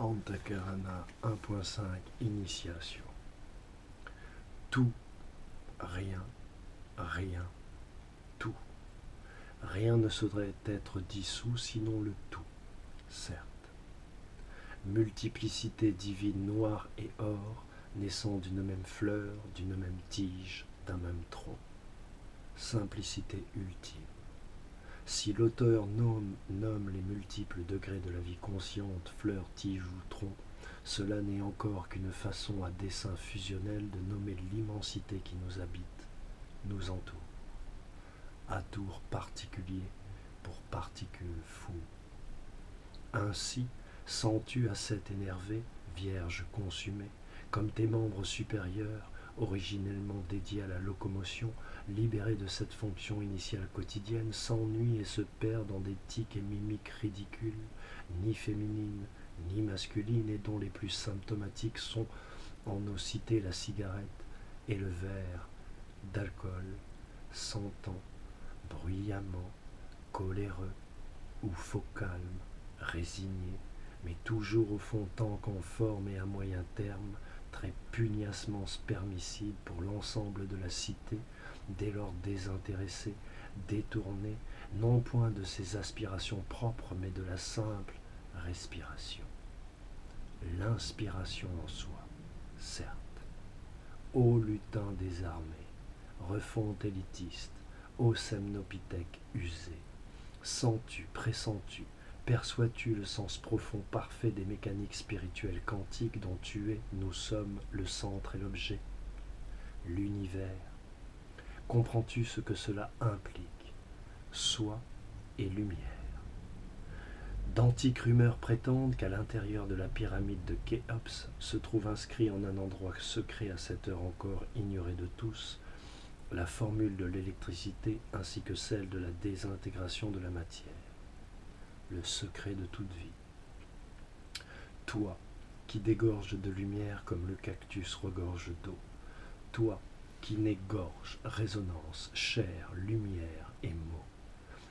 Antakarana 1.5 Initiation. Tout, rien, rien, tout. Rien ne saurait être dissous sinon le tout, certes. Multiplicité divine noire et or, naissant d'une même fleur, d'une même tige, d'un même tronc. Simplicité ultime. Si l'auteur nomme les multiples degrés de la vie consciente, fleur, tige ou tronc, cela n'est encore qu'une façon à dessein fusionnel de nommer l'immensité qui nous habite, nous entoure. À tour particulier pour particules fous. Ainsi, sens-tu à cet énervé, vierge consumée, comme tes membres supérieurs, originellement dédiés à la locomotion, libérés de cette fonction initiale quotidienne, s'ennuient et se perdent dans des tics et mimiques ridicules, ni féminines, ni masculines, et dont les plus symptomatiques sont, en nos cités, la cigarette et le verre d'alcool, sentant, bruyamment, coléreux ou faux calme, résigné, mais toujours au fond tant qu'en forme et à moyen terme, très pugnacement spermicide pour l'ensemble de la cité, dès lors désintéressé, détourné, non point de ses aspirations propres, mais de la simple respiration. L'inspiration en soi, certes. Ô lutin désarmé, refonte élitiste, ô semnopithèque usé, sens-tu, pressens-tu, perçois-tu le sens profond parfait des mécaniques spirituelles quantiques dont tu es, nous sommes, le centre et l'objet, l'univers? Comprends-tu ce que cela implique, soi et lumière? D'antiques rumeurs prétendent qu'à l'intérieur de la pyramide de Khéops se trouve inscrit en un endroit secret à cette heure encore ignorée de tous, la formule de l'électricité ainsi que celle de la désintégration de la matière. Le secret de toute vie. Toi, qui dégorge de lumière comme le cactus regorge d'eau. Toi, qui n'es gorge, résonance, chair, lumière et mots,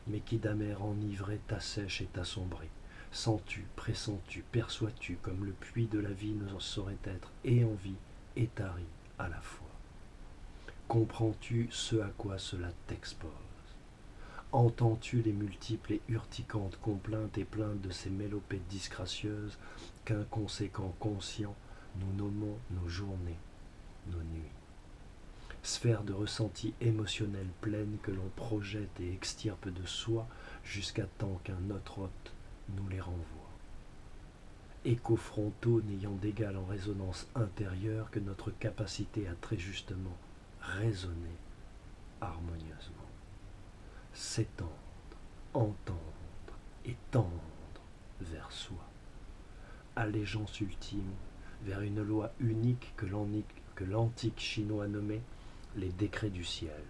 mais qui d'amère enivré t'assèche et t'assombrit. Sens-tu, pressens-tu, perçois-tu comme le puits de la vie ne saurait être et en vie et tari à la fois? Comprends-tu ce à quoi cela t'expose? Entends-tu les multiples et urticantes complaintes et plaintes de ces mélopées disgracieuses qu'inconséquents conscients nous nommons nos journées, nos nuits? Sphère de ressentis émotionnels pleine que l'on projette et extirpe de soi jusqu'à temps qu'un autre hôte nous les renvoie. Échos frontaux n'ayant d'égal en résonance intérieure que notre capacité à très justement résonner harmonieusement, s'étendre, entendre et tendre vers soi. Allégeance ultime vers une loi unique que l'antique chinois nommait les décrets du ciel,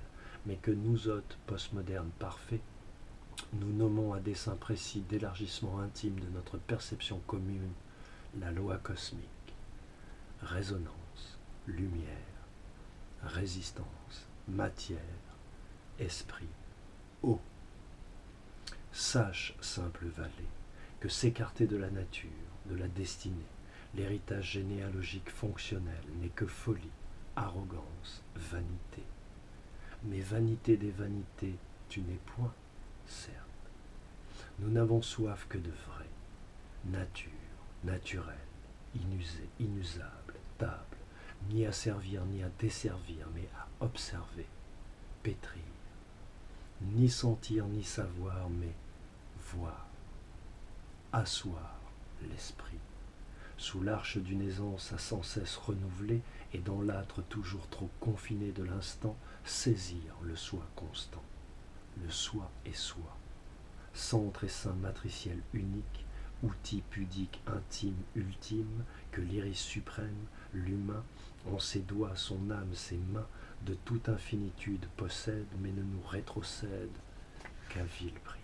mais que nous autres postmodernes parfaits, nous nommons à dessein précis d'élargissement intime de notre perception commune la loi cosmique. Résonance, lumière, résistance, matière, esprit, eau. Sache, simple vallée, que s'écarter de la nature, de la destinée, l'héritage généalogique fonctionnel n'est que folie, arrogance, vanité. Mais vanité des vanités, tu n'es point, certes. Nous n'avons soif que de vrai, nature, naturelle, inusée, inusable, table, ni à servir ni à desservir, mais à observer, pétrir, ni sentir ni savoir, mais voir, asseoir l'esprit, sous l'arche d'une aisance à sans cesse renouvelée et dans l'âtre toujours trop confiné de l'instant, saisir le soi constant, le soi et soi, centre et sein matriciel unique, outil pudique intime ultime que l'iris suprême, l'humain, en ses doigts, son âme, ses mains, de toute infinitude possède, mais ne nous rétrocède qu'à vil prix.